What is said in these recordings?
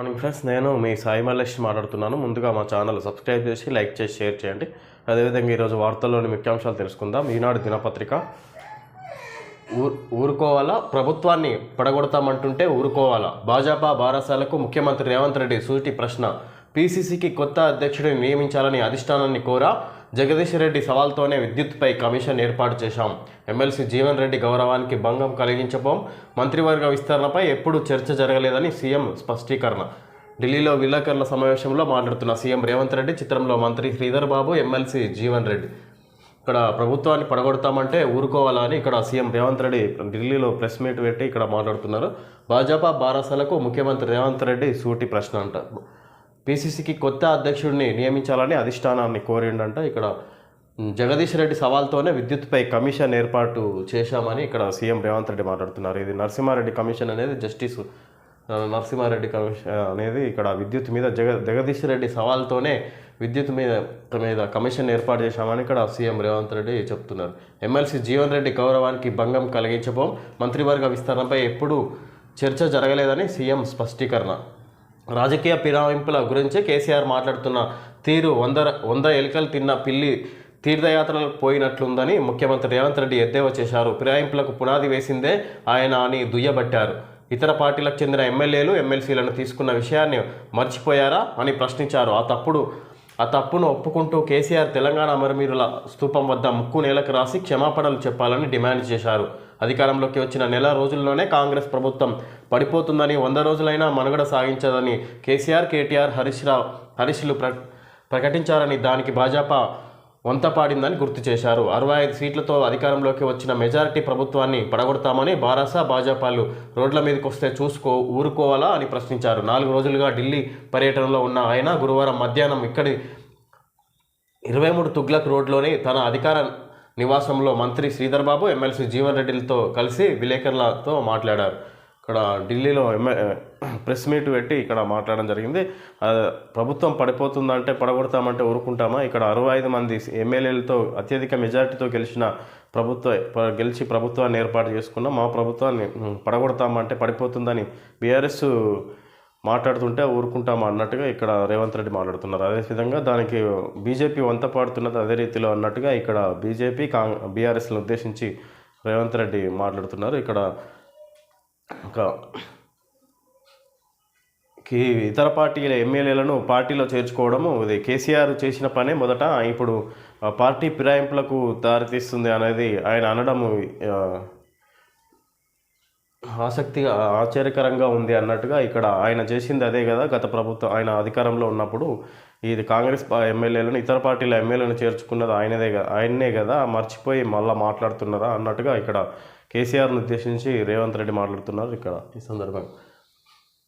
Morning friends, నేను మీ సాయి మల్లేష్ మాట్లాడుతున్నాను. ముందుగా మా ఛానల్ సబ్స్క్రైబ్ చేసి లైక్ చేసి షేర్ చేయండి. అదేవిధంగా ఈరోజు వార్తల్లోని ముఖ్యాంశాలు తెలుసుకుందాం. ఈనాడు దినపత్రిక, ఊరుకోవాలా, ప్రభుత్వాన్ని పడగొడతామంటుంటే ఊరుకోవాలా, భాజపా బారాసాలకు ముఖ్యమంత్రి రేవంత్ రెడ్డి సూటి ప్రశ్న, పీసీసీకి కొత్త అధ్యక్షుడిని నియమించాలని అధిష్టానాన్ని కోరా, జగదీష్ రెడ్డి సవాల్తోనే విద్యుత్పై కమిషన్ ఏర్పాటు చేశాం, ఎమ్మెల్సీ జీవన్ రెడ్డి గౌరవానికి భంగం కలిగించబోం, మంత్రివర్గ విస్తరణపై ఎప్పుడు చర్చ జరగలేదని సీఎం స్పష్టీకరణ. ఢిల్లీలో విలేకరుల సమావేశంలో మాట్లాడుతున్న సీఎం రేవంత్ రెడ్డి, చిత్రంలో మంత్రి శ్రీధర్ బాబు, ఎమ్మెల్సీ జీవన్ రెడ్డి. ఇక్కడ ప్రభుత్వాన్ని పడగొడతామంటే ఊరుకోవాలా అని ఇక్కడ సీఎం రేవంత్ రెడ్డి ఢిల్లీలో ప్రెస్ మీట్ పెట్టి ఇక్కడ మాట్లాడుతున్నారు. భాజపా బారాసాలకు ముఖ్యమంత్రి రేవంత్ రెడ్డి సూటి ప్రశ్న అంట. పీసీసీకి కొత్త అధ్యక్షుడిని నియమించాలని అధిష్టానాన్ని కోరిండంట. ఇక్కడ జగదీష్ రెడ్డి సవాల్తోనే విద్యుత్పై కమిషన్ ఏర్పాటు చేశామని ఇక్కడ సీఎం రేవంత్ రెడ్డి మాట్లాడుతున్నారు. ఇది నరసింహారెడ్డి కమిషన్ అనేది జస్టిస్ నరసింహారెడ్డి కమిషన్ అనేది ఇక్కడ విద్యుత్ మీద జగదీష్ రెడ్డి సవాల్తోనే విద్యుత్ మీద కమిషన్ ఏర్పాటు చేశామని ఇక్కడ సీఎం రేవంత్ రెడ్డి చెప్తున్నారు. ఎమ్మెల్సీ జీవన్ రెడ్డి గౌరవానికి భంగం కలిగించబోం, మంత్రివర్గ విస్తరణపై ఎప్పుడూ చర్చ జరగలేదని సీఎం స్పష్టీకరణ. రాజకీయ ఫిరాయింపుల గురించే కేసీఆర్ మాట్లాడుతున్న తీరు వంద ఎలుకలు తిన్న పిల్లి తీర్థయాత్రలకు పోయినట్లుందని ముఖ్యమంత్రి రేవంత్ రెడ్డి ఎద్దేవా చేశారు. ఫిరాయింపులకు పునాది వేసిందే ఆయన అని దుయ్యబట్టారు. ఇతర పార్టీలకు చెందిన ఎమ్మెల్యేలు, ఎమ్మెల్సీలను తీసుకున్న విషయాన్ని మర్చిపోయారా అని ప్రశ్నించారు. ఆ తప్పును ఒప్పుకుంటూ కేసీఆర్ తెలంగాణ అమరవీరుల స్తూపం వద్ద ముక్కు నేలకు రాసి క్షమాపణలు చెప్పాలని డిమాండ్ చేశారు. అధికారంలోకి వచ్చిన నెల రోజుల్లోనే కాంగ్రెస్ ప్రభుత్వం పడిపోతుందని, 100 రోజులైనా మనుగడ సాగించదని కేసీఆర్, కేటీఆర్, హరీష్లు ప్రకటించారని, దానికి భాజపా వంతపాడిందని గుర్తు చేశారు. 65 సీట్లతో అధికారంలోకి వచ్చిన మెజారిటీ ప్రభుత్వాన్ని పడగొడతామని బారాసా, భాజపాలు రోడ్ల మీదకి వస్తే ఊరుకోవాలా అని ప్రశ్నించారు. 4 రోజులుగా ఢిల్లీ పర్యటనలో ఉన్న ఆయన గురువారం మధ్యాహ్నం ఇక్కడి 23 తుగ్లక్ రోడ్లోని తన అధికార నివాసంలో మంత్రి శ్రీధర్ బాబు, ఎమ్మెల్సీ జీవన్ రెడ్డిలతో కలిసి విలేకరులతో మాట్లాడారు. ఇక్కడ ఢిల్లీలో ప్రెస్ మీట్ పెట్టి ఇక్కడ మాట్లాడడం జరిగింది. ప్రభుత్వం పడిపోతుందంటే పడగొడతామంటే ఊరుకుంటామా? ఇక్కడ 65 మంది ఎమ్మెల్యేలతో అత్యధిక మెజారిటీతో గెలిచి ప్రభుత్వాన్ని ఏర్పాటు చేసుకున్నాం. మా ప్రభుత్వాన్ని పడగొడతామంటే పడిపోతుందని బీఆర్ఎస్ మాట్లాడుతుంటే ఊరుకుంటామా అన్నట్టుగా ఇక్కడ రేవంత్ రెడ్డి మాట్లాడుతున్నారు. అదేవిధంగా దానికి బీజేపీ వంత పాడుతున్నది అదే రీతిలో అన్నట్టుగా ఇక్కడ బీజేపీ బీఆర్ఎస్లను ఉద్దేశించి రేవంత్ రెడ్డి మాట్లాడుతున్నారు. ఇక్కడ ఇంకా ఇతర పార్టీల ఎమ్మెల్యేలను పార్టీలో చేర్చుకోవడము ఇది కేసీఆర్ చేసిన పనే మొదట, ఇప్పుడు పార్టీ ఫిరాయింపులకు దారితీస్తుంది అనేది ఆయన అనడము ఆశ్చర్యకరంగా ఉంది అన్నట్టుగా ఇక్కడ ఆయన చేసింది అదే కదా. గత ప్రభుత్వం ఆయన అధికారంలో ఉన్నప్పుడు ఇది కాంగ్రెస్ ఎమ్మెల్యేలను, ఇతర పార్టీల ఎమ్మెల్యేలను చేర్చుకున్నది ఆయన్నే కదా, మర్చిపోయి మళ్ళీ మాట్లాడుతున్నారా అన్నట్టుగా ఇక్కడ కేసీఆర్ను ఉద్దేశించి రేవంత్ రెడ్డి మాట్లాడుతున్నారు. ఇక్కడ ఈ సందర్భంగా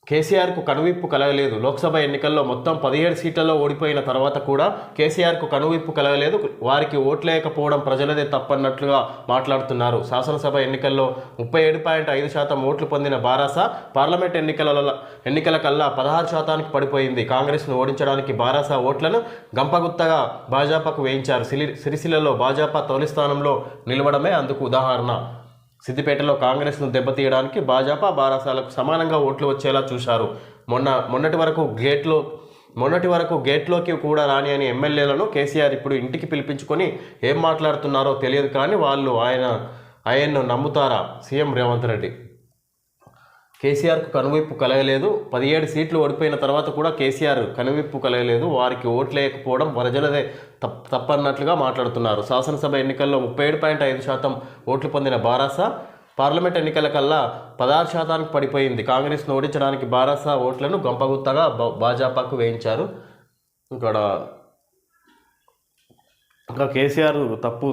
కేసీఆర్కు కనువిప్పు కలగలేదు. లోక్సభ ఎన్నికల్లో మొత్తం 17 సీట్లలో ఓడిపోయిన తర్వాత కూడా కేసీఆర్కు కనువిప్పు కలగలేదు. వారికి ఓట్లేకపోవడం ప్రజలదే తప్పన్నట్లుగా మాట్లాడుతున్నారు. శాసనసభ ఎన్నికల్లో 37.5% ఓట్లు పొందిన బారాసా పార్లమెంట్ ఎన్నికల కల్లా 16% పడిపోయింది. కాంగ్రెస్ను ఓడించడానికి బారాసా ఓట్లను గంపగుత్తగా భాజపాకు వేయించారు. సిరిసిల్లలో భాజపా తొలి స్థానంలో నిలవడమే అందుకు ఉదాహరణ. సిద్దిపేటలో కాంగ్రెస్ను దెబ్బతీయడానికి భాజపా బారాసాలకు సమానంగా ఓట్లు వచ్చేలా చూశారు. మొన్నటి వరకు గేట్లోకి కూడా రాని అని ఎమ్మెల్యేలను కేసీఆర్ ఇప్పుడు ఇంటికి పిలిపించుకొని ఏం మాట్లాడుతున్నారో తెలియదు, కానీ వాళ్ళు ఆయన్ను నమ్ముతారా? సీఎం రేవంత్ రెడ్డి కేసీఆర్కు కనువిప్పు కలగలేదు. 17 సీట్లు ఓడిపోయిన తర్వాత కూడా కేసీఆర్ కనువిప్పు కలగలేదు. వారికి ఓట్లేకపోవడం ప్రజలదే తప్పన్నట్లుగా మాట్లాడుతున్నారు. శాసనసభ ఎన్నికల్లో 37.5% ఓట్లు పొందిన బారాసా పార్లమెంట్ ఎన్నికల కల్లా 16% పడిపోయింది. కాంగ్రెస్ను ఓడించడానికి బారాసా ఓట్లను గంపగుత్తగా భాజపాకు వేయించారు. ఇంకా కేసీఆర్ తప్పు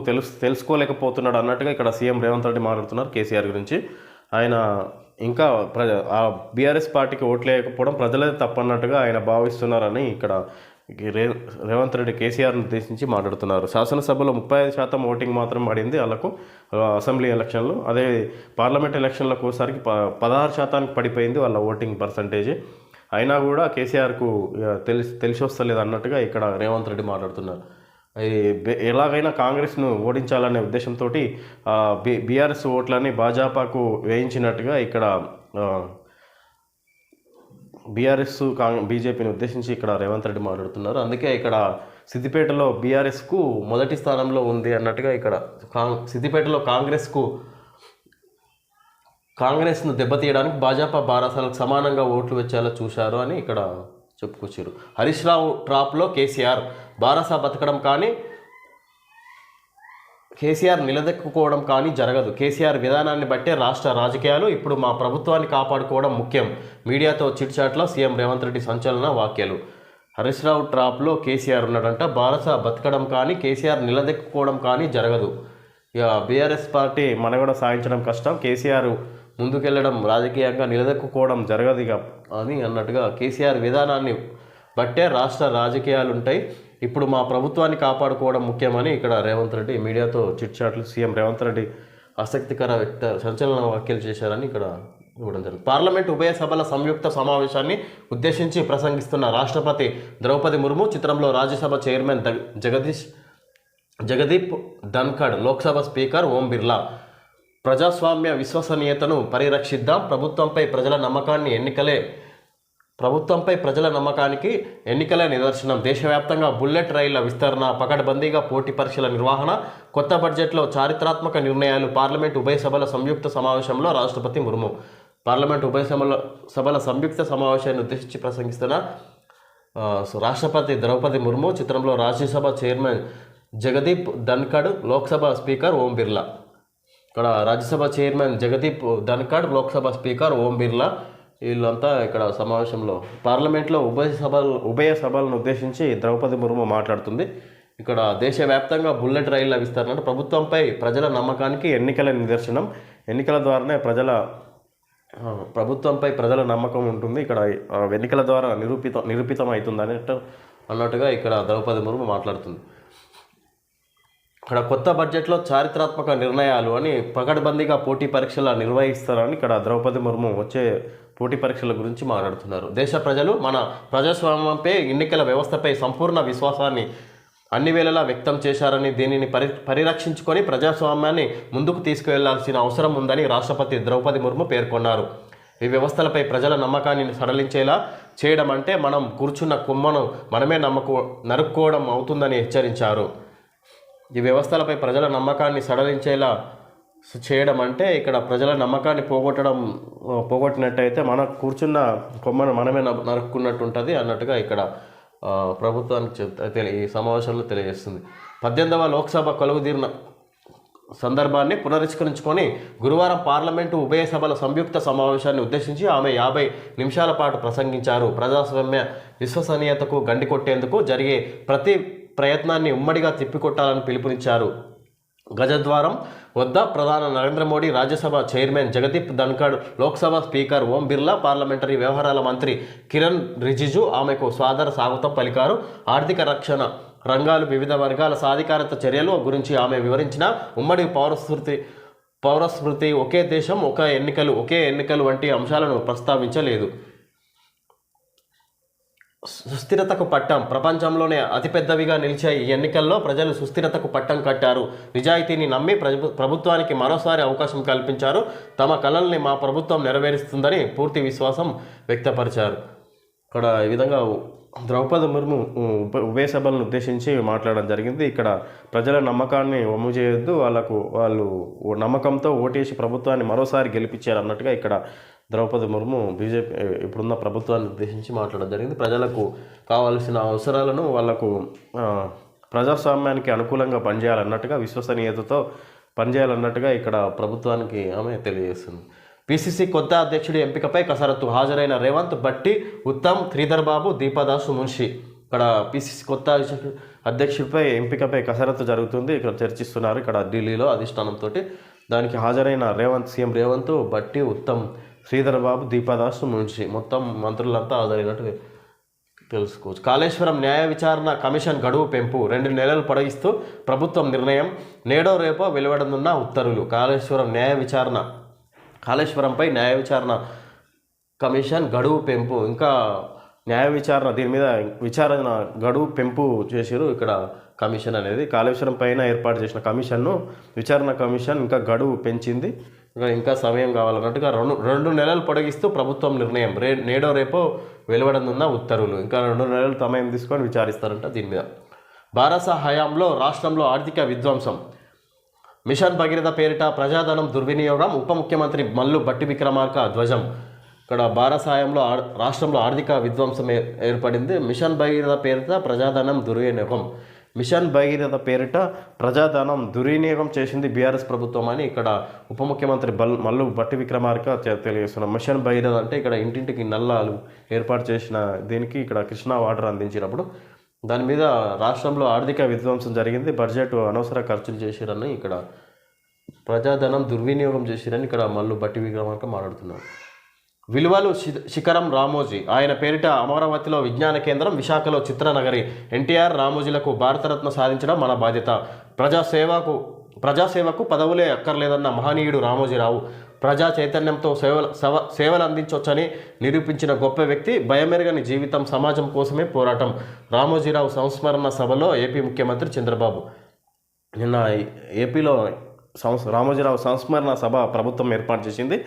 తెలుసుకోలేకపోతున్నాడు అన్నట్టుగా ఇక్కడ సీఎం రేవంత్ రెడ్డి మాట్లాడుతున్నారు కేసీఆర్ గురించి. ఆయన ఇంకా బీఆర్ఎస్ పార్టీకి ఓట్లేకపోవడం ప్రజలే తప్పన్నట్టుగా ఆయన భావిస్తున్నారని ఇక్కడ రేవంత్ రెడ్డి కేసీఆర్ను ఉద్దేశించి మాట్లాడుతున్నారు. శాసనసభలో 35% ఓటింగ్ మాత్రం పడింది వాళ్ళకు అసెంబ్లీ ఎలక్షన్లో. అదే పార్లమెంట్ ఎలక్షన్లకు ఒకసారికి 16% పడిపోయింది వాళ్ళ ఓటింగ్ పర్సంటేజ్. అయినా కూడా కేసీఆర్కు తెలిసి వస్తలేదు అన్నట్టుగా ఇక్కడ రేవంత్ రెడ్డి మాట్లాడుతున్నారు. ఎలాగైనా కాంగ్రెస్ను ఓడించాలనే ఉద్దేశంతో బీఆర్ఎస్ ఓట్లని భాజపాకు వేయించినట్టుగా ఇక్కడ బీఆర్ఎస్ బీజేపీని ఉద్దేశించి ఇక్కడ రేవంత్ రెడ్డి మాట్లాడుతున్నారు. అందుకే ఇక్కడ సిద్దిపేటలో బీఆర్ఎస్కు మొదటి స్థానంలో ఉంది అన్నట్టుగా ఇక్కడ సిద్దిపేటలో కాంగ్రెస్ను దెబ్బతీయడానికి భాజపా బారాసాలకు సమానంగా ఓట్లు వచ్చేలా చూశారు అని ఇక్కడ చెప్పుకొచ్చారు. హరీష్ రావు ట్రాప్లో కేసీఆర్ బారాసా బతకడం కానీ కేసీఆర్ నిలదొక్కుకోవడం కానీ జరగదు. కేసీఆర్ విధానాన్ని బట్టే రాష్ట్ర రాజకీయాలు. ఇప్పుడు మా ప్రభుత్వాన్ని కాపాడుకోవడం ముఖ్యం. మీడియాతో చిట్చాట్లో సీఎం రేవంత్ రెడ్డి సంచలన వ్యాఖ్యలు. హరీష్ రావు ట్రాప్లో కేసీఆర్ ఉన్నాడంట. బారాసా బతకడం కానీ కేసీఆర్ నిలదొక్కుకోవడం కానీ జరగదు. ఇక బీఆర్ఎస్ పార్టీ మనగడ సాధించడం కష్టం. కేసీఆర్ ముందుకెళ్లడం రాజకీయంగా నిలదొక్కుకోవడం జరగదు ఇక అని అన్నట్టుగా కేసీఆర్ విధానాన్ని బట్టే రాష్ట్ర రాజకీయాలు ఉంటాయి. ఇప్పుడు మా ప్రభుత్వాన్ని కాపాడుకోవడం ముఖ్యమని ఇక్కడ రేవంత్ రెడ్డి మీడియాతో చిట్చాట్లు సీఎం రేవంత్ రెడ్డి ఆసక్తికర సంచలన వ్యాఖ్యలు చేశారని ఇక్కడ ఇవ్వడం జరిగింది. పార్లమెంట్ ఉభయ సభల సంయుక్త సమావేశాన్ని ఉద్దేశించి ప్రసంగిస్తున్న రాష్ట్రపతి ద్రౌపది ముర్ము చిత్రంలో రాజ్యసభ చైర్మన్ జగదీప్ ధన్ఖడ్, లోక్సభ స్పీకర్ ఓం బిర్లా. ప్రజాస్వామ్య విశ్వసనీయతను పరిరక్షిద్దాం. ప్రభుత్వంపై ప్రజల నమ్మకానికి ఎన్నికలే నిదర్శనం. దేశవ్యాప్తంగా బుల్లెట్ రైళ్ల విస్తరణ, పకడ్బందీగా పోటీ పరీక్షల నిర్వహణ, కొత్త బడ్జెట్లో చారిత్రాత్మక నిర్ణయాలు. పార్లమెంట్ ఉభయ సభల సంయుక్త సమావేశంలో రాష్ట్రపతి ముర్ము. పార్లమెంట్ ఉభయ సభల సంయుక్త సమావేశాన్ని ఉద్దేశించి ప్రసంగిస్తున్న రాష్ట్రపతి ద్రౌపది ముర్ము చిత్రంలో రాజ్యసభ చైర్మన్ జగదీప్ ధన్ఖడ్, లోక్సభ స్పీకర్ ఓం బిర్లా. ఇక్కడ రాజ్యసభ చైర్మన్ జగదీప్ ధన్ఖడ్, లోక్సభ స్పీకర్ ఓం బిర్లా వీళ్ళంతా ఇక్కడ సమావేశంలో పార్లమెంట్లో ఉభయ సభలను ఉద్దేశించి ద్రౌపది ముర్ము మాట్లాడుతుంది. ఇక్కడ దేశవ్యాప్తంగా బుల్లెట్ రైళ్ల విస్తరణ, ప్రభుత్వంపై ప్రజల నమ్మకానికి ఎన్నికల నిదర్శనం. ఎన్నికల ద్వారానే ప్రభుత్వంపై ప్రజల నమ్మకం ఉంటుంది. ఇక్కడ ఎన్నికల ద్వారా నిరూపితం అవుతుంది అన్నట్టుగా ఇక్కడ ద్రౌపది ముర్ము మాట్లాడుతుంది. ఇక్కడ కొత్త బడ్జెట్లో చారిత్రాత్మక నిర్ణయాలు అని పకడ్బందీగా పోటీ పరీక్షలు నిర్వహిస్తారని ఇక్కడ ద్రౌపది ముర్ము వచ్చే పోటీ పరీక్షల గురించి మాట్లాడుతున్నారు. దేశ ప్రజలు మన ప్రజాస్వామ్యంపై ఎన్నికల వ్యవస్థపై సంపూర్ణ విశ్వాసాన్ని అన్ని వేళలా వ్యక్తం చేశారని, దీనిని పరిరక్షించుకొని ప్రజాస్వామ్యాన్ని ముందుకు తీసుకువెళ్లాల్సిన అవసరం ఉందని రాష్ట్రపతి ద్రౌపది ముర్ము పేర్కొన్నారు. ఈ వ్యవస్థలపై ప్రజల నమ్మకాన్ని సడలించేలా చేయడం అంటే మనం కూర్చున్న కొమ్మను మనమే నరుక్కోవడం అవుతుందని హెచ్చరించారు. ఈ వ్యవస్థలపై ప్రజల నమ్మకాన్ని సడలించేలా చేయడం అంటే ఇక్కడ ప్రజల నమ్మకాన్ని పోగొట్టినట్టయితే మన కూర్చున్న కొమ్మను మనమే నరుక్కున్నట్టు ఉంటుంది అన్నట్టుగా ఇక్కడ ప్రభుత్వానికి ఈ సమావేశంలో తెలియజేస్తుంది. 18వ లోక్సభ కొలువుదీరిన సందర్భాన్ని పునరుస్కరించుకొని గురువారం పార్లమెంటు ఉభయ సభల సంయుక్త సమావేశాన్ని ఉద్దేశించి ఆమె 50 నిమిషాల పాటు ప్రసంగించారు. ప్రజాస్వామ్య విశ్వసనీయతకు గండి కొట్టేందుకు జరిగే ప్రతి ప్రయత్నాన్ని ఉమ్మడిగా తిప్పికొట్టాలని పిలుపునిచ్చారు. గజద్వారం వద్ద ప్రధాని Narendra Modi, Rajya Sabha chairman Jagdeep Dhankhar, Lok Sabha speaker Om Birla, parliamentary వ్యవహారాల మంత్రి కిరణ్ రిజిజు ఆమెకు సాదర స్వాగతం పలికారు. ఆర్థిక రక్షణ రంగాలు, వివిధ వర్గాల సాధికారత చర్యలు గురించి ఆమె వివరించిన ఉమ్మడి పౌరస్మృతి, ఒకే దేశం ఒకే ఎన్నికలు వంటి అంశాలను ప్రస్తావించలేదు. సుస్థిరతకు పట్టం, ప్రపంచంలోనే అతిపెద్దవిగా నిలిచే ఈ ఎన్నికల్లో ప్రజలు సుస్థిరతకు పట్టం కట్టారు. నిజాయితీని నమ్మి ప్రభుత్వానికి మరోసారి అవకాశం కల్పించారు. తమ కలల్ని మా ప్రభుత్వం నెరవేరుస్తుందని పూర్తి విశ్వాసం వ్యక్తపరిచారు. ఇక్కడ ఈ విధంగా ద్రౌపది ముర్ము ఉభయ సభలను ఉద్దేశించి మాట్లాడడం జరిగింది. ఇక్కడ ప్రజల నమ్మకాన్ని వమ్ము చేయొద్దు, వాళ్ళు నమ్మకంతో ఓటేసి ప్రభుత్వాన్ని మరోసారి గెలిపించారు అన్నట్టుగా ఇక్కడ ద్రౌపది ముర్ము బీజేపీ ఇప్పుడున్న ప్రభుత్వాన్ని ఉద్దేశించి మాట్లాడడం జరిగింది. ప్రజలకు కావాల్సిన అవసరాలను వాళ్లకు ప్రజాస్వామ్యానికి అనుకూలంగా పనిచేయాలన్నట్టుగా, విశ్వసనీయతతో పనిచేయాలన్నట్టుగా ఇక్కడ ప్రభుత్వానికి ఆమె తెలియజేస్తుంది. పిసిసి కొత్త అధ్యక్షుడి ఎంపికపై కసరత్తు, హాజరైన రేవంత్, భట్టి, ఉత్తమ్, శ్రీధర్ బాబు, దీపాదాసు మున్షి. ఇక్కడ పిసిసి కొత్త అధ్యక్షుడిపై ఎంపికపై కసరత్తు జరుగుతుంది. ఇక్కడ చర్చిస్తున్నారు ఇక్కడ ఢిల్లీలో అధిష్టానంతో. దానికి హాజరైన సీఎం రేవంత్, భట్టి, ఉత్తమ్, శ్రీధర్ బాబు, దీపాదాసు మున్షి మొత్తం మంత్రులంతా హాజరైనట్టు తెలుసుకోవచ్చు. కాళేశ్వరం న్యాయ విచారణ కమిషన్ గడువు పెంపు 2 నెలలు పొడిగిస్తూ ప్రభుత్వం నిర్ణయం. నేడో రేపో వెలువడనున్న ఉత్తర్వులు. కాళేశ్వరంపై న్యాయ విచారణ కమిషన్ గడువు పెంపు, ఇంకా న్యాయ విచారణ దీని మీద విచారణ గడువు పెంపు చేశారు. ఇక్కడ కమిషన్ అనేది కాళేశ్వరం పైన ఏర్పాటు చేసిన కమిషన్ను విచారణ కమిషన్ ఇంకా గడువు పెంచింది. ఇంకా సమయం కావాలన్నట్టుగా రెండు నెలలు పొడిగిస్తూ ప్రభుత్వం నిర్ణయం. నేడో రేపో వెలువడనున్న ఉత్తర్వులు. ఇంకా 2 నెలలు సమయం తీసుకొని విచారిస్తారంట దీని మీద. బారాస హయాంలో రాష్ట్రంలో ఆర్థిక విధ్వంసం. మిషన్ భగీరథ పేరిట ప్రజాధనం దుర్వినియోగం. ఉప ముఖ్యమంత్రి మల్లు భట్టి విక్రమార్క ధ్వజం. ఇక్కడ బారాస హయాంలో రాష్ట్రంలో ఆర్థిక విధ్వంసం ఏర్పడింది. మిషన్ భగీరథ పేరిట ప్రజాధనం దుర్వినియోగం. మిషన్ భగీరథ పేరిట ప్రజాధనం దుర్వినియోగం చేసింది బీఆర్ఎస్ ప్రభుత్వం అని ఇక్కడ ఉప ముఖ్యమంత్రి మల్లు భట్టి విక్రమార్క తెలియజేస్తున్నారు. మిషన్ భగీరథ అంటే ఇక్కడ ఇంటింటికి నల్లాలు ఏర్పాటు చేసిన దీనికి ఇక్కడ కృష్ణా వాటర్ అందించినప్పుడు దాని మీద రాష్ట్రంలో ఆర్థిక విధ్వంసం జరిగింది. బడ్జెట్ అనవసర ఖర్చులు చేసిరని ఇక్కడ ప్రజాధనం దుర్వినియోగం చేసిరని ఇక్కడ మల్లు భట్టి విక్రమార్క మాట్లాడుతున్నారు. విలువలు శిఖరం రామోజీ. ఆయన పేరిట అమరావతిలో విజ్ఞాన కేంద్రం, విశాఖలో చిత్రనగరి. ఎన్టీఆర్ రామోజీలకు భారతరత్న సాధించడం మన బాధ్యత. ప్రజాసేవకు పదవులే అక్కర్లేదన్న మహనీయుడు రామోజీరావు. ప్రజా చైతన్యంతో సేవలు అందించవచ్చని నిరూపించిన గొప్ప వ్యక్తి. భయమెరగని జీవితం, సమాజం కోసమే పోరాటం. రామోజీరావు సంస్మరణ సభలో ఏపీ ముఖ్యమంత్రి చంద్రబాబు. నిన్న ఏపీలో రామోజీరావు సంస్మరణ సభ ప్రభుత్వం ఏర్పాటు చేసింది.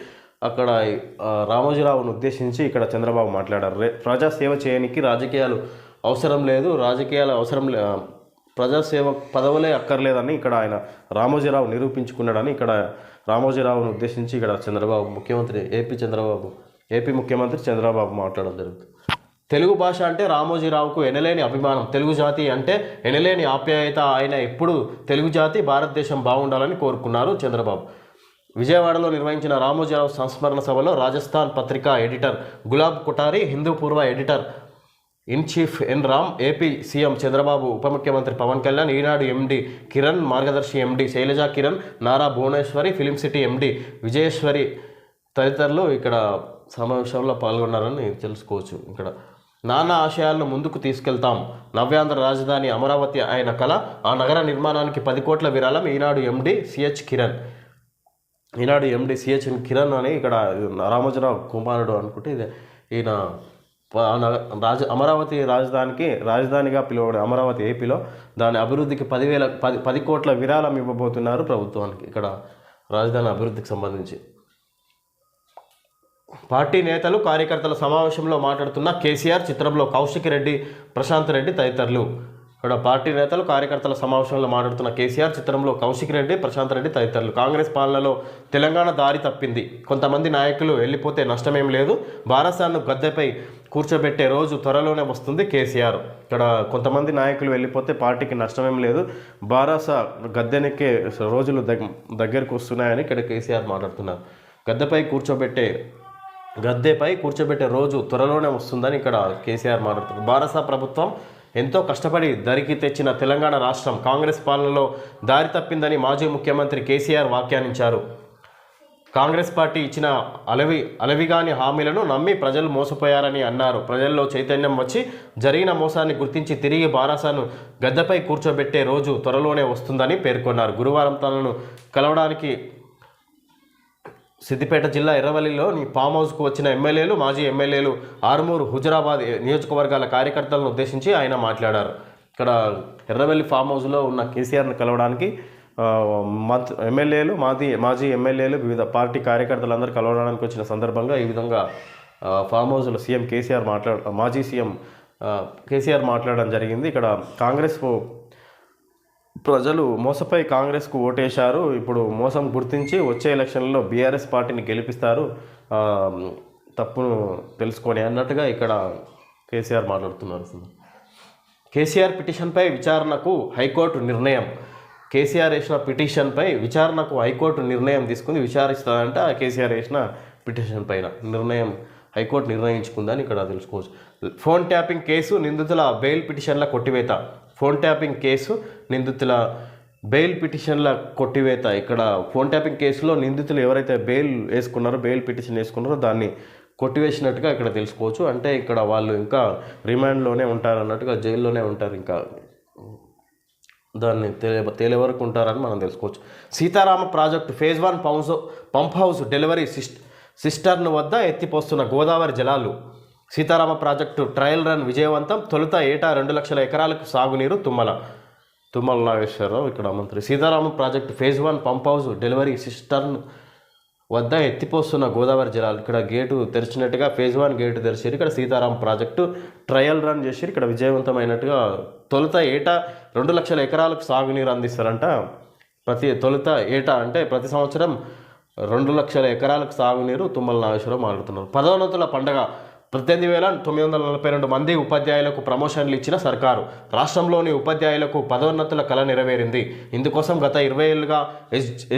అక్కడ రామోజీరావును ఉద్దేశించి ఇక్కడ చంద్రబాబు మాట్లాడారు. ప్రజాసేవ చేయడానికి రాజకీయాలు అవసరం లేదు, ప్రజాసేవ పదవులే అక్కర్లేదని ఇక్కడ ఆయన రామోజీరావు నిరూపించుకున్నాడని ఇక్కడ రామోజీరావును ఉద్దేశించి ఇక్కడ ఏపీ ముఖ్యమంత్రి చంద్రబాబు మాట్లాడడం జరుగుతుంది. తెలుగు భాష అంటే రామోజీరావుకు ఎనలేని అభిమానం. తెలుగు జాతి అంటే ఎనలేని ఆప్యాయత. ఆయన ఎప్పుడు తెలుగు జాతి, భారతదేశం బాగుండాలని కోరుకున్నారు చంద్రబాబు. విజయవాడలో నిర్వహించిన రామోజీరావు సంస్మరణ సభలో రాజస్థాన్ పత్రికా ఎడిటర్ గులాబ్ కొఠారి, హిందూ పూర్వ editor in chief N Ram, AP CM Chandrababu, ఉప ముఖ్యమంత్రి Pavan Kalyan, Eenadu MD Kiran, Margadarsi MD Sailaja Kiran, Nara Bhuvaneswari, film city MD Vijayeswari తదితరులు ఇక్కడ సమావేశంలో పాల్గొన్నారని తెలుసుకోవచ్చు. ఇక్కడ నానా ఆశయాలను ముందుకు తీసుకెళ్తాం. నవ్యాంధ్ర రాజధాని అమరావతి ఆయన కళ. ఆ నగర నిర్మాణానికి 10 కోట్ల విరాళం. ఈనాడు ఎండి సిహెచ్ కిరణ్ అని ఇక్కడ రామోజీరావు కుమారుడు అనుకుంటే ఈయన అమరావతి రాజధానిగా పిలువబడే అమరావతి ఏపీలో దాని అభివృద్ధికి 10 కోట్ల విరాళం ఇవ్వబోతున్నారు ప్రభుత్వానికి ఇక్కడ రాజధాని అభివృద్ధికి సంబంధించి. పార్టీ నేతలు కార్యకర్తల సమావేశంలో మాట్లాడుతున్న కేసీఆర్. చిత్రంలో కౌశిక్ రెడ్డి, ప్రశాంత్ రెడ్డి తదితరులు. ఇక్కడ పార్టీ నేతలు కార్యకర్తల సమావేశంలో మాట్లాడుతున్న కేసీఆర్, చిత్రంలో కౌశిక్ రెడ్డి, ప్రశాంత్ రెడ్డి తదితరులు. కాంగ్రెస్ పాలనలో తెలంగాణ దారి తప్పింది. కొంతమంది నాయకులు వెళ్ళిపోతే నష్టమేం లేదు. బారాసాను గద్దెపై కూర్చోబెట్టే రోజు త్వరలోనే వస్తుంది కేసీఆర్. ఇక్కడ కొంతమంది నాయకులు వెళ్ళిపోతే పార్టీకి నష్టమేం లేదు. బారాస గద్దెనెక్కే రోజులు దగ్గరకు వస్తున్నాయని ఇక్కడ కేసీఆర్ మాట్లాడుతున్నారు. గద్దెపై కూర్చోబెట్టే రోజు త్వరలోనే వస్తుందని ఇక్కడ కేసీఆర్ మాట్లాడుతున్నారు. బారాస ప్రభుత్వం ఎంతో కష్టపడి దరికి తెచ్చిన తెలంగాణ రాష్ట్రం కాంగ్రెస్ పాలనలో దారి తప్పిందని మాజీ ముఖ్యమంత్రి కేసీఆర్ వ్యాఖ్యానించారు. కాంగ్రెస్ పార్టీ ఇచ్చిన అలవిగాని హామీలను నమ్మి ప్రజలు మోసపోయారని అన్నారు. ప్రజల్లో చైతన్యం వచ్చి జరిగిన మోసాన్ని గుర్తించి తిరిగి బారాసాను గద్దెపై కూర్చోబెట్టే రోజు త్వరలోనే వస్తుందని పేర్కొన్నారు. గురువారం తనను కలవడానికి సిద్దిపేట జిల్లా ఎర్రవల్లిలోని ఫామ్ హౌస్కు వచ్చిన ఎమ్మెల్యేలు, మాజీ ఎమ్మెల్యేలు, ఆర్మూరు, హుజురాబాద్ నియోజకవర్గాల కార్యకర్తలను ఉద్దేశించి ఆయన మాట్లాడారు. ఇక్కడ ఎర్రవల్లి ఫామ్ హౌస్లో ఉన్న కేసీఆర్ను కలవడానికి ఎమ్మెల్యేలు, మాజీ ఎమ్మెల్యేలు, వివిధ పార్టీ కార్యకర్తలందరూ కలవడానికి వచ్చిన సందర్భంగా ఈ విధంగా ఫామ్ హౌస్లో మాజీ సీఎం కేసీఆర్ మాట్లాడడం జరిగింది. ఇక్కడ కాంగ్రెస్ ప్రజలు మోసపై కాంగ్రెస్కు ఓటేశారు. ఇప్పుడు మోసం గుర్తించి వచ్చే ఎలక్షన్లలో బీఆర్ఎస్ పార్టీని గెలిపిస్తారు, తప్పును తెలుసుకొని అన్నట్టుగా ఇక్కడ కేసీఆర్ మాట్లాడుతున్నారు. కేసీఆర్ పిటిషన్పై విచారణకు హైకోర్టు నిర్ణయం. కేసీఆర్ వేసిన పిటిషన్పై విచారణకు హైకోర్టు నిర్ణయం తీసుకుంది. విచారిస్తుందంట కేసీఆర్ వేసిన పిటిషన్ పైన హైకోర్టు నిర్ణయించుకుందని ఇక్కడ తెలుసుకోవచ్చు. ఫోన్ ట్యాపింగ్ కేసు, నిందితుల బెయిల్ పిటిషన్ల కొట్టివేత. ఫోన్ ట్యాపింగ్ కేసు, నిందితుల బెయిల్ పిటిషన్ల కొట్టివేత. ఇక్కడ ఫోన్ ట్యాపింగ్ కేసులో నిందితులు ఎవరైతే బెయిల్ పిటిషన్ వేసుకున్నారో దాన్ని కొట్టివేసినట్టుగా ఇక్కడ తెలుసుకోవచ్చు. అంటే ఇక్కడ వాళ్ళు ఇంకా రిమాండ్లోనే ఉంటారు అన్నట్టుగా, జైల్లోనే ఉంటారు, ఇంకా దాన్ని తేలే వరకు ఉంటారని మనం తెలుసుకోవచ్చు. Sitarama project phase 1 pump house delivery cistern వద్ద ఎత్తిపోస్తున్న గోదావరి జలాలు. సీతారామ ప్రాజెక్టు ట్రయల్ రన్ విజయవంతం. తొలుత ఏటా 2 లక్షల ఎకరాలకు సాగునీరు. తుమ్మల నాగేశ్వరరావు ఇక్కడ మంత్రి. Sitarama project phase 1 pump house delivery cistern వద్ద ఎత్తిపోస్తున్న గోదావరి జలాలు. ఇక్కడ గేటు తెరిచినట్టుగా ఫేజ్ 1 గేటు తెరిచారు. ఇక్కడ సీతారాం ప్రాజెక్టు ట్రయల్ రన్ చేసి ఇక్కడ విజయవంతమైనట్టుగా తొలుత ఏటా 2 లక్షల ఎకరాలకు సాగునీరు అందిస్తారంట. తొలుత ఏటా అంటే ప్రతి సంవత్సరం 2 లక్షల ఎకరాలకు సాగునీరు తుమ్మల నాగేశ్వరరావు మాట్లాడుతున్నారు. పదోన్నతుల పండగ. 18,942 మంది ఉపాధ్యాయులకు ప్రమోషన్లు ఇచ్చిన సర్కారు. రాష్ట్రంలోని ఉపాధ్యాయులకు పదోన్నతుల కళ నెరవేరింది. ఇందుకోసం గత 20 ఏళ్లుగా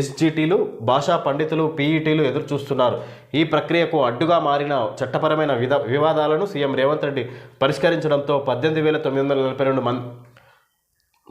ఎస్జిటీలు, భాషా పండితులు, పీఈటీలు ఎదురు చూస్తున్నారు. ఈ ప్రక్రియకు అడ్డుగా మారిన చట్టపరమైన వివాదాలను సీఎం రేవంత్ రెడ్డి పరిష్కరించడంతో 18,942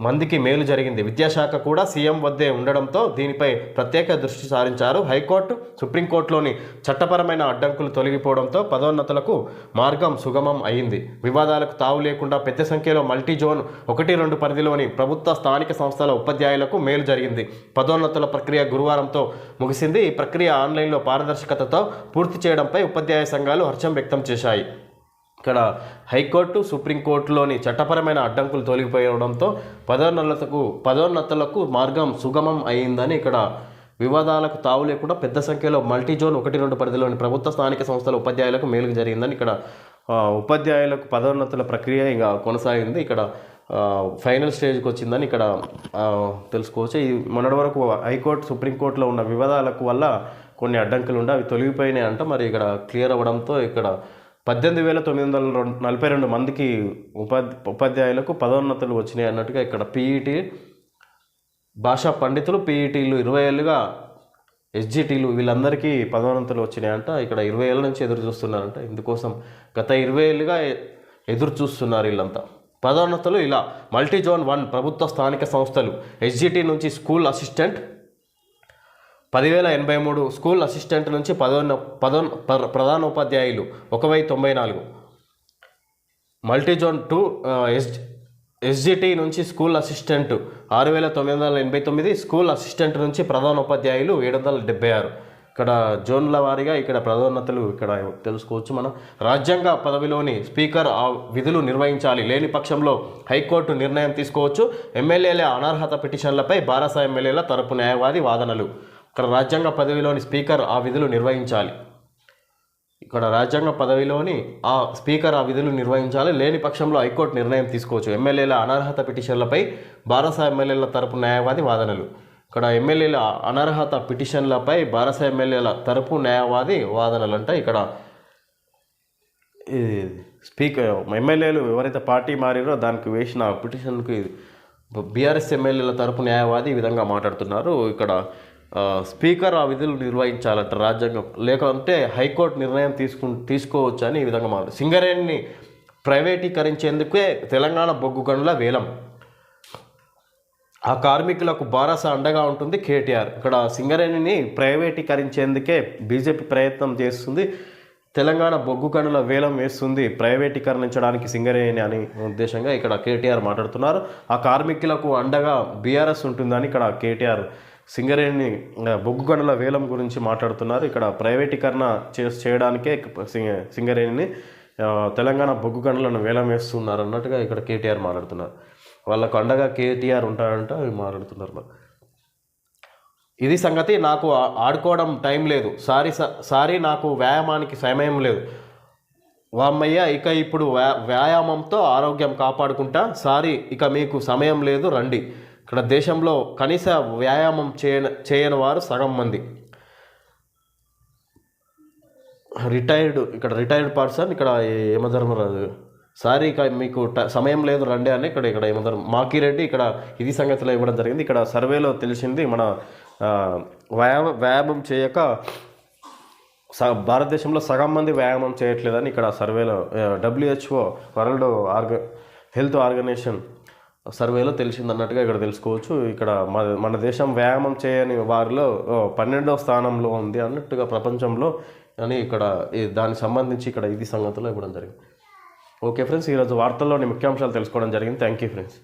మందికి మేలు జరిగింది. విద్యాశాఖ కూడా సీఎం వద్దే ఉండడంతో దీనిపై ప్రత్యేక దృష్టి సారించారు. హైకోర్టు, సుప్రీంకోర్టులోని చట్టపరమైన అడ్డంకులు తొలగిపోవడంతో పదోన్నతులకు మార్గం సుగమం అయింది. వివాదాలకు తావు లేకుండా పెద్ద సంఖ్యలో మల్టీ జోన్ 1-2 పరిధిలోని ప్రభుత్వ స్థానిక సంస్థల ఉపాధ్యాయులకు మేలు జరిగింది. పదోన్నతుల ప్రక్రియ గురువారంతో ముగిసింది. ఈ ప్రక్రియ ఆన్లైన్లో పారదర్శకతతో పూర్తి చేయడంపై ఉపాధ్యాయ సంఘాలు హర్షం వ్యక్తం చేశాయి. ఇక్కడ హైకోర్టు, సుప్రీంకోర్టులోని చట్టపరమైన అడ్డంకులు తొలగిపోవడంతో పదోన్నతులకు మార్గం సుగమం అయిందని, ఇక్కడ వివాదాలకు తావు లేకుండా పెద్ద సంఖ్యలో మల్టీ జోన్ 1-2 పరిధిలోని ప్రభుత్వ స్థానిక సంస్థల ఉపాధ్యాయులకు మేలు జరిగిందని, ఇక్కడ ఉపాధ్యాయులకు పదోన్నతుల ప్రక్రియ ఇంకా కొనసాగింది. ఇక్కడ ఫైనల్ స్టేజ్కి వచ్చిందని ఇక్కడ తెలుసుకోవచ్చు. ఈ మొన్నటి వరకు హైకోర్టు, సుప్రీంకోర్టులో ఉన్న వివాదాలకు వల్ల కొన్ని అడ్డంకులు ఉండే అవి తొలగిపోయినాయి అంట. మరి ఇక్కడ క్లియర్ అవ్వడంతో ఇక్కడ 18,942 మందికి ఉపాధ్యాయులకు పదోన్నతులు వచ్చినాయి అన్నట్టుగా ఇక్కడ పీఈటీ, భాషా పండితులు, పీఈటీలు 20 ఏళ్ళుగా ఎస్జిటీలు వీళ్ళందరికీ పదోన్నతులు వచ్చినాయంట. ఇక్కడ 20 ఏళ్ళ నుంచి ఎదురు చూస్తున్నారంట. ఇందుకోసం గత 20 ఏళ్ళుగా ఎదురు చూస్తున్నారు వీళ్ళంతా. పదోన్నతులు ఇలా: మల్టీ జోన్ 1 ప్రభుత్వ స్థానిక సంస్థలు, ఎస్జిటి నుంచి స్కూల్ అసిస్టెంట్ 10,083, స్కూల్ అసిస్టెంట్ నుంచి ప్రధానోపాధ్యాయులు 1,094, మల్టీజోన్ 2 ఎస్జిటి నుంచి స్కూల్ అసిస్టెంట్ 6,989, స్కూల్ అసిస్టెంట్ నుంచి ప్రధానోపాధ్యాయులు 776. ఇక్కడ జోన్ల వారీగా ఇక్కడ పదోన్నతులు ఇక్కడ తెలుసుకోవచ్చు మనం. రాజ్యాంగ పదవిలోని స్పీకర్ ఆ విధులు నిర్వహించాలి, లేని పక్షంలో హైకోర్టు నిర్ణయం తీసుకోవచ్చు. ఎమ్మెల్యేల అనర్హత పిటిషన్లపై బారాస ఎమ్మెల్యేల తరపు న్యాయవాది వాదనలు. ఇక్కడ రాజ్యాంగ పదవిలోని స్పీకర్ ఆ విధులు నిర్వహించాలి. ఇక్కడ రాజ్యాంగ పదవిలోని ఆ స్పీకర్ ఆ విధులు నిర్వహించాలి, లేని పక్షంలో హైకోర్టు నిర్ణయం తీసుకోవచ్చు. ఎమ్మెల్యేల అనర్హత పిటిషన్లపై బారాస ఎమ్మెల్యేల తరపు న్యాయవాది వాదనలు. ఇక్కడ ఎమ్మెల్యేల అనర్హత పిటిషన్లపై బారాస ఎమ్మెల్యేల తరపు న్యాయవాది వాదనలు అంటే ఇక్కడ స్పీకర్ ఎమ్మెల్యేలు ఎవరైతే పార్టీ మారిరో దానికి వేసిన పిటిషన్కి బీఆర్ఎస్ ఎమ్మెల్యేల తరపు న్యాయవాది ఈ విధంగా మాట్లాడుతున్నారు. ఇక్కడ స్పీకర్ ఆ విధులు నిర్వహించాలంట రాజ్యాంగం, లేకుంటే హైకోర్టు నిర్ణయం తీసుకోవచ్చు అని ఈ విధంగా మాట్లాడు. సింగరేణిని ప్రైవేటీకరించేందుకే తెలంగాణ బొగ్గు గనుల వేలం, ఆ కార్మికులకు బారాస అండగా ఉంటుంది కేటీఆర్. ఇక్కడ సింగరేణిని ప్రైవేటీకరించేందుకే బీజేపీ ప్రయత్నం చేస్తుంది. తెలంగాణ బొగ్గు గనుల వేలం వేస్తుంది ప్రైవేటీకరించడానికి సింగరేణి అని ఉద్దేశంగా ఇక్కడ కేటీఆర్ మాట్లాడుతున్నారు. ఆ కార్మికులకు అండగా బీఆర్ఎస్ ఉంటుందని ఇక్కడ కేటీఆర్ సింగరేణి బొగ్గు గనుల వేలం గురించి మాట్లాడుతున్నారు. ఇక్కడ ప్రైవేటీకరణ చేయడానికే సింగరేణిని తెలంగాణ బొగ్గు గనులను వేలం వేస్తున్నారు అన్నట్టుగా ఇక్కడ కేటీఆర్ మాట్లాడుతున్నారు. వాళ్ళకు అండగా కేటీఆర్ ఉంటారంట మాట్లాడుతున్నారు. ఇది సంగతి. నాకు ఆడుకోవడం టైం లేదు, సారీ నాకు వ్యాయామానికి సమయం లేదు, వామ్మయ్య ఇక ఇప్పుడు వ్యాయామంతో ఆరోగ్యం కాపాడుకుంటా, సారీ ఇక మీకు సమయం లేదు రండి. ఇక్కడ దేశంలో కనీస వ్యాయామం చేయని వారు సగం మంది. రిటైర్డ్ పర్సన్ ఇక్కడ యమధర్మరాజు, సారీ ఇక మీకు సమయం లేదు రండి అని ఇక్కడ మాకిరెడ్డి ఇక్కడ ఇది సంగతిలో ఇవ్వడం జరిగింది. ఇక్కడ సర్వేలో తెలిసింది మన వ్యాయామం చేయక భారతదేశంలో సగం మంది వ్యాయామం చేయట్లేదని ఇక్కడ సర్వేలో WHO వరల్డ్ హెల్త్ ఆర్గనైజేషన్ సర్వేలో తెలిసిందన్నట్టుగా ఇక్కడ తెలుసుకోవచ్చు. ఇక్కడ మన దేశం వ్యాయామం చేయని వారిలో 12వ స్థానంలో ఉంది అన్నట్టుగా ప్రపంచంలో అని ఇక్కడ దానికి సంబంధించి ఇక్కడ ఇది సంగతిలో ఇవ్వడం జరిగింది. ఓకే ఫ్రెండ్స్, ఈరోజు వార్తల్లోని ముఖ్యాంశాలు తెలుసుకోవడం జరిగింది. Thank you friends.